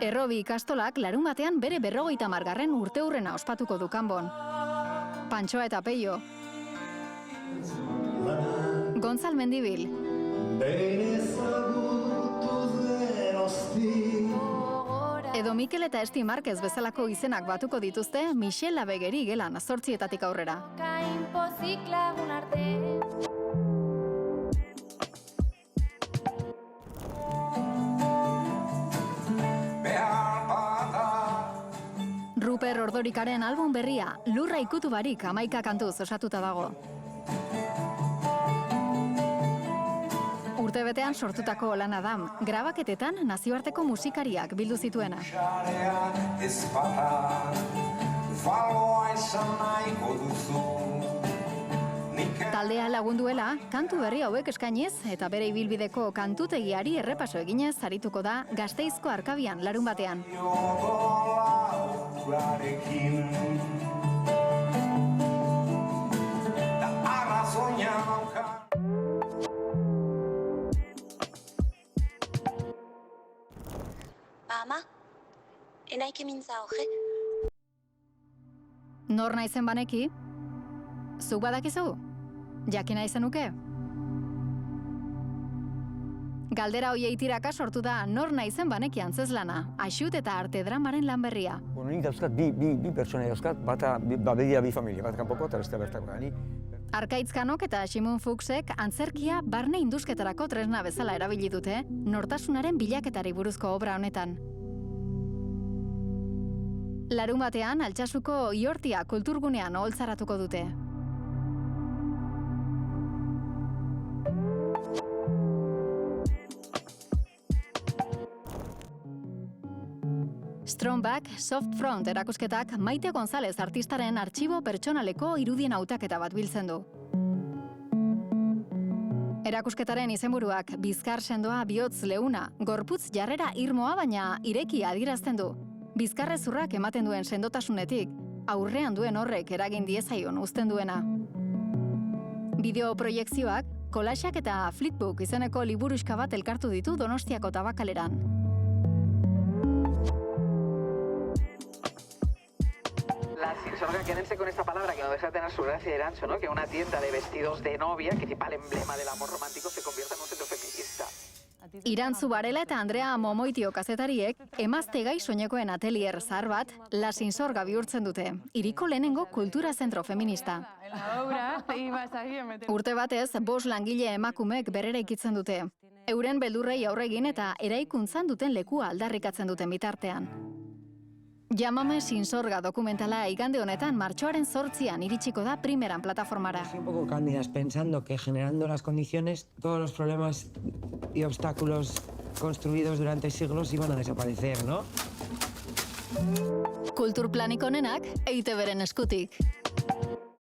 Errobi ikastolak larunbatean bere 50. urteurrena ospatuko du Kanbon. Pantxoa eta Peio. Gontzal Mendibil. Edo Mikel eta Esti Marquez bezalako izenak batuko dituzte Michel Labegeri gelan 8 aurrera. Ruper Ordorikaren album berria, Lurra ikutu barik 11 kantuz osatuta dago. Urtebetean sortutako lana da, grabaketetan nazioarteko musikariak bildu zituena. Taldea lagunduela, kantu berri hauek eskainiz eta bere ibilbideko kantutegiari errepaso eginez arituko da Gasteizko Arkabian larunbatean. Ama, enaike mintza hoge? Nor naizen baneki? Zuk badakizu? Jakina izenuke? Galdera hoiei tiraka sortu da nor naizen baneki antzezlana, Axut eta Arte Dramaren lan berria. Nik dauzkat bi pertsona dauzkat, bata begira bi familia, bat kanpoko eta beste bertako da. Arkaitz Kanok eta Simon Fuchsek antzerkia barne indusketarako tresna bezala erabili dute, nortasunaren bilaketari buruzko obra honetan. Larunbatean Altsasuko Iortia kulturgunean oholtzaratuko dute. Strong Back, Soft Front erakusketak Maite González artistaren artxibo pertsonaleko irudien hautaketa bat biltzen du. Erakusketaren izenburuak bizkar sendoa bihotz leuna, gorputz jarrera irmoa baina ireki adierazten du. Bizkarrezurrak ematen duen sendotasunetik, aurrean duen horrek eragin diezaion uzten duena. Bideo proiekzioak, kolaxak eta flipbook izeneko liburuxka bat elkartu ditu Donostiako Tabakaleran. La Sinsorga, quédense con esta palabra que no deja de tener su gracia y ancho, ¿no? Que una tienda de vestidos de novia, principal emblema del amor romántico, se convierta en un centro feminista. Irantzu Barela eta Andrea Momoitio kazetariek emazte gai soinekoen atelier zahar bat La Sinsorga bihurtzen dute, hiriko lehenengo kultura zentro feminista. Urte batez, 5 langile emakumek berrera ikitzen dute. Euren beldurrei aurre egin eta eraikuntzan duten lekua aldarrikatzen duten bitartean. Llámame Sinsorga dokumentala igande honetan martxoaren 8an iritsiko da primeran plataformara. Estoy un poco cándidas pensando que generando las condiciones, todos los problemas y obstáculos construidos durante siglos iban a desaparecer, ¿no? Kulturplanik onenak EITB-ren eskutik.